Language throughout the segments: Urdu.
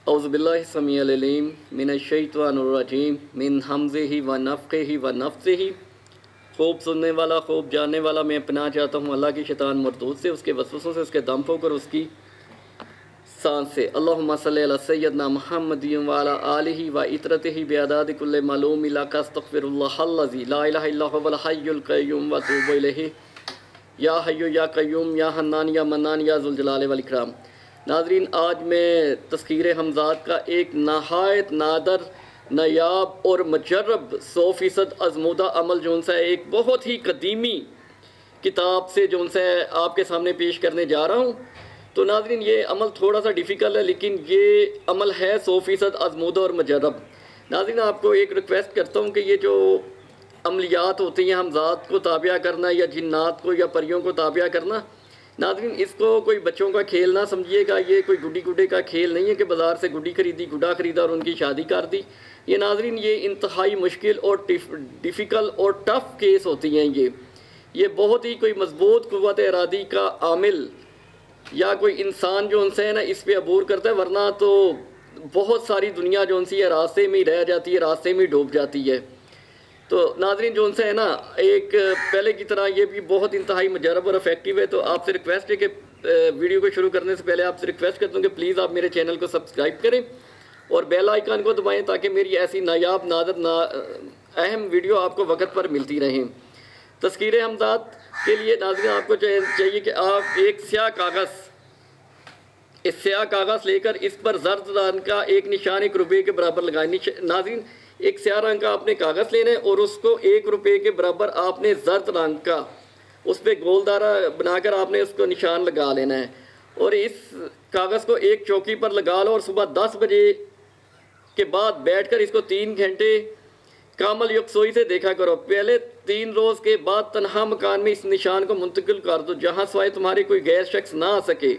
اعوذ باللہ السمیع العلیم من الشیطان الرجیم من حمزہ و نفخہ و نفثہ۔ خوب سننے والا خوب جاننے والا، میں پناہ چاہتا ہوں اللہ کی شیطان مردود سے، اس کے وسوسوں سے، اس کے دم پھونک اور اس کی سانس سے۔ اللہم صلی علی سیدنا محمد وعلی آلہ و اطرتہ بعداد کل معلوم لک استغفر اللہ الذی لا الہ الا هو الحی القیوم واتوب الیہ یا حی یا قیوم یا حنان یا منان یا ذوالجلال والاکرام۔ ناظرین، آج میں تذکیر حمزات کا ایک نہایت نادر، نایاب اور مجرب 100% آزمودہ عمل جو ہے ایک بہت ہی قدیمی کتاب سے جو ہے آپ کے سامنے پیش کرنے جا رہا ہوں۔ تو ناظرین، یہ عمل تھوڑا سا ڈیفیکلٹ ہے، لیکن یہ عمل ہے 100% آزمودہ اور مجرب۔ ناظرین، آپ کو ایک ریکویسٹ کرتا ہوں کہ یہ جو عملیات ہوتی ہیں، حمزات کو تابع کرنا یا جنات کو یا پریوں کو تابع کرنا، ناظرین اس کو کوئی بچوں کا کھیل نہ سمجھیے گا۔ یہ کوئی گڈی گڈے کا کھیل نہیں ہے کہ بازار سے گڈی خریدی، گڈا خریدا اور ان کی شادی کر دی۔ یہ ناظرین، یہ انتہائی مشکل اور ڈیفیکلٹ اور ٹف کیس ہوتی ہیں۔ یہ بہت ہی کوئی مضبوط قوت ارادی کا عامل یا کوئی انسان جو ان سے نا اس پہ عبور کرتا ہے، ورنہ تو بہت ساری دنیا جو ان سے راستے میں ہی رہ جاتی ہے، راستے میں ڈوب جاتی ہے۔ تو ناظرین، جو ان سے ہے نا ایک پہلے کی طرح یہ بھی بہت انتہائی مجرب اور افیکٹو ہے۔ تو آپ سے ریکویسٹ ہے کہ ویڈیو کو شروع کرنے سے پہلے آپ سے ریکویسٹ کرتا ہوں کہ پلیز آپ میرے چینل کو سبسکرائب کریں اور بیل آئیکن کو دبائیں تاکہ میری ایسی نایاب نادر اہم ویڈیو آپ کو وقت پر ملتی رہیں۔ تذکیر حمزات کے لیے ناظرین آپ کو چاہیے کہ آپ ایک سیاہ کاغذ لے کر اس پر زرد رنگ کا ایک نشان 1 روپے کے برابر لگائیں۔ ناظرین، ایک سیاہ رنگ کا آپ نے کاغذ لینا ہے اور اس کو 1 روپے کے برابر آپ نے زرد رنگ کا اس پہ گول دارہ بنا کر آپ نے اس کو نشان لگا لینا ہے، اور اس کاغذ کو ایک چوکی پر لگا لو اور صبح 10 بجے کے بعد بیٹھ کر اس کو 3 گھنٹے کامل یکسوئی سے دیکھا کرو۔ پہلے 3 روز کے بعد تنہا مکان میں اس نشان کو منتقل کر دو جہاں سوائے تمہارے کوئی غیر شخص نہ آ سکے۔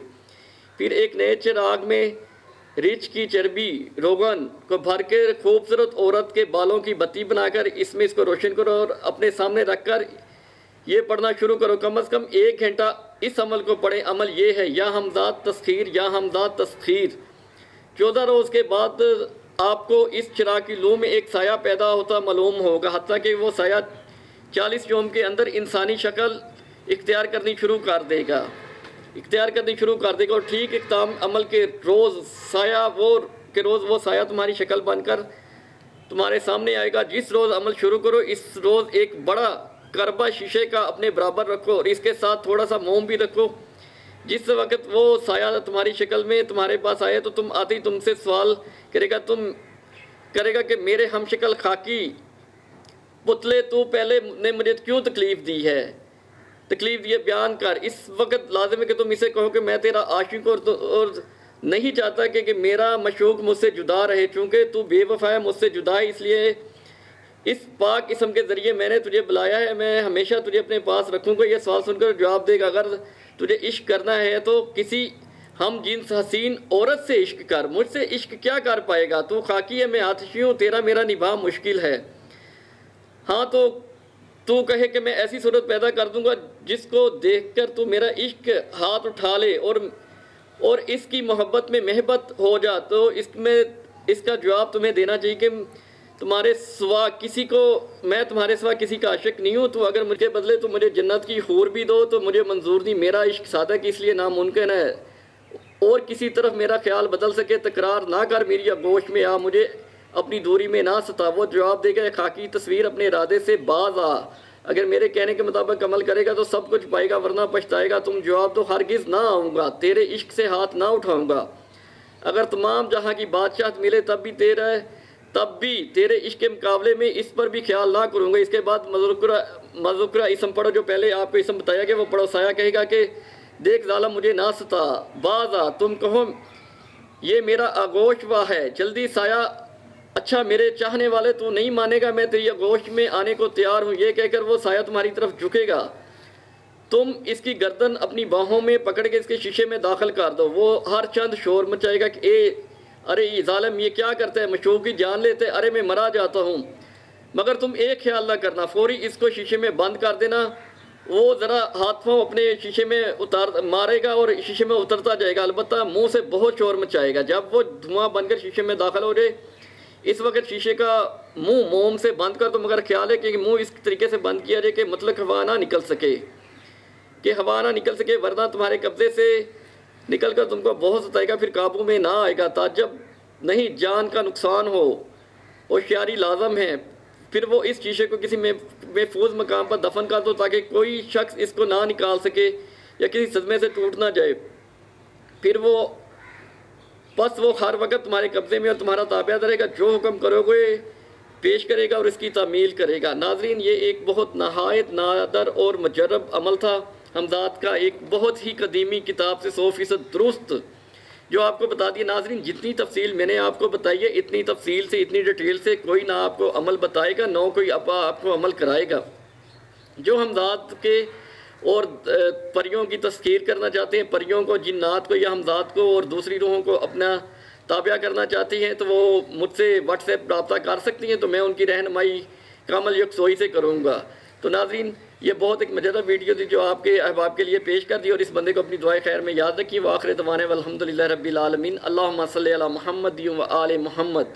پھر ایک نئے چراغ میں رچ کی چربی روغن کو بھر کے خوبصورت عورت کے بالوں کی بتی بنا کر اس میں اس کو روشن کرو اور اپنے سامنے رکھ کر یہ پڑھنا شروع کرو۔ کم از کم 1 گھنٹہ اس عمل کو پڑھیں۔ عمل یہ ہے: یا حمزات تسخیر، یا حمزات تسخیر۔ 14 روز کے بعد آپ کو اس چراغ کی لو میں ایک سایہ پیدا ہوتا معلوم ہوگا، حتیٰ کہ وہ سایہ 40 یوم کے اندر انسانی شکل اختیار کرنی شروع کر دے گا اور ٹھیک اختتام عمل کے روز وہ سایہ تمہاری شکل بن کر تمہارے سامنے آئے گا۔ جس روز عمل شروع کرو اس روز ایک بڑا کربا شیشے کا اپنے برابر رکھو اور اس کے ساتھ تھوڑا سا موم بھی رکھو۔ جس وقت وہ سایہ تمہاری شکل میں تمہارے پاس آئے تو تم سے سوال کرے گا کہ میرے ہم شکل خاکی پتلے، تو پہلے نے مجھے کیوں تکلیف دی ہے بیان کر۔ اس وقت لازم ہے کہ تم اسے کہو کہ میں تیرا عاشق اور نہیں چاہتا کہ میرا مشوق مجھ سے جدا رہے، چونکہ تو بے وفا ہے، مجھ سے جدا ہے، اس لیے اس پاک اسم کے ذریعے میں نے تجھے بلایا ہے، میں ہمیشہ تجھے اپنے پاس رکھوں گا۔ یہ سوال سن کر جواب دے گا: اگر تجھے عشق کرنا ہے تو کسی ہم جنس حسین عورت سے عشق کر، مجھ سے عشق کیا کر پائے گا؟ تو خاکی ہے، میں آتشی ہوں، تیرا میرا نبھا مشکل ہے۔ ہاں تو کہے کہ میں ایسی صورت پیدا کر دوں گا جس کو دیکھ کر تو میرا عشق ہاتھ اٹھا لے اور اس کی محبت میں محبت ہو جا، تو اس کا جواب تمہیں دینا چاہیے کہ میں تمہارے سوا کسی کا عاشق نہیں ہوں۔ تو اگر مجھے بدلے تو مجھے جنت کی حور بھی دو تو مجھے منظور نہیں، میرا عشق صادق اس لیے ناممکن ہے اور کسی طرف میرا خیال بدل سکے۔ تکرار نہ کر، میری آغوش میں آ، مجھے اپنی دوری میں نہ ستا۔ وہ جواب دے گا: خاکی تصویر، اپنے ارادے سے باز آ، اگر میرے کہنے کے مطابق عمل کرے گا تو سب کچھ پائے گا، ورنہ پچھتائے گا۔ تم جواب دو: ہرگز نہ آؤں گا، تیرے عشق سے ہاتھ نہ اٹھاؤں گا۔ اگر تمام جہاں کی بادشاہت ملے تب بھی تیرے عشق کے مقابلے میں اس پر بھی خیال نہ کروں گا۔ اس کے بعد مذکورہ اسم پڑھو، جو پہلے آپ کو اسم بتایا کہ وہ پڑھو۔ سایہ کہے گا کہ دیکھ ظالم، مجھے نہ ستا، باز آ، تم کہو یہ میرا آغوش وا ہے، جلدی سایہ، اچھا میرے چاہنے والے تو نہیں مانے گا، میں تیری آغوش میں آنے کو تیار ہوں۔ یہ کہہ کر وہ سایہ تمہاری طرف جھکے گا، تم اس کی گردن اپنی باہوں میں پکڑ کے اس کے شیشے میں داخل کر دو۔ وہ ہر چند شور مچائے گا کہ ارے یہ ظالم یہ کیا کرتا ہے، مشوق کی جان لیتے، ارے میں مرا جاتا ہوں۔ مگر تم ایک خیال نہ کرنا، فوری اس کو شیشے میں بند کر دینا وہ ذرا ہاتھ پاؤں اپنے شیشے میں مارے گا اور شیشے میں اترتا جائے گا، البتہ منہ سے بہت شور مچائے گا۔ جب وہ دھواں بن کر شیشے میں داخل ہو جائے، اس وقت شیشے کا منہ موم سے بند کر دو، مگر خیال ہے کہ منہ اس طریقے سے بند کیا جائے کہ مطلق ہوا نہ نکل سکے، ورنہ تمہارے قبضے سے نکل کر تم کو بہت ستائے گا، پھر قابو میں نہ آئے گا۔ تعجب نہیں، جان کا نقصان ہو، ہوشیاری لازم ہے۔ پھر وہ اس شیشے کو کسی محفوظ مقام پر دفن کر دو تاکہ کوئی شخص اس کو نہ نکال سکے یا کسی صدمے سے ٹوٹ نہ جائے۔ پھر وہ ہر وقت تمہارے قبضے میں اور تمہارا تابع رہے گا، جو حکم کرو گے پیش کرے گا اور اس کی تعمیل کرے گا۔ ناظرین، یہ ایک بہت نہایت نادر اور مجرب عمل تھا حمزات کا، ایک بہت ہی قدیمی کتاب سے 100% درست، جو آپ کو بتا دیا۔ ناظرین، جتنی تفصیل میں نے آپ کو بتائی ہے، اتنی تفصیل سے، اتنی ڈیٹیل سے کوئی نہ آپ کو عمل بتائے گا، نہ کوئی آپ کو عمل کرائے گا۔ جو حمزات کے اور پریوں کی تذکیر کرنا چاہتے ہیں، پریوں کو، جنات کو یا حمزات کو اور دوسری روحوں کو اپنا تابع کرنا چاہتی ہیں، تو وہ مجھ سے واٹس ایپ رابطہ کر سکتی ہیں، تو میں ان کی رہنمائی کامل یکسوئی سے کروں گا۔ تو ناظرین، یہ بہت ایک مجرب ویڈیو تھی جو آپ کے احباب کے لیے پیش کر دی، اور اس بندے کو اپنی دعائے خیر میں یاد رکھیے۔ وآخر دعوانا والحمدللہ رب العالمین۔ اللہم صلی علی محمد و آل محمد۔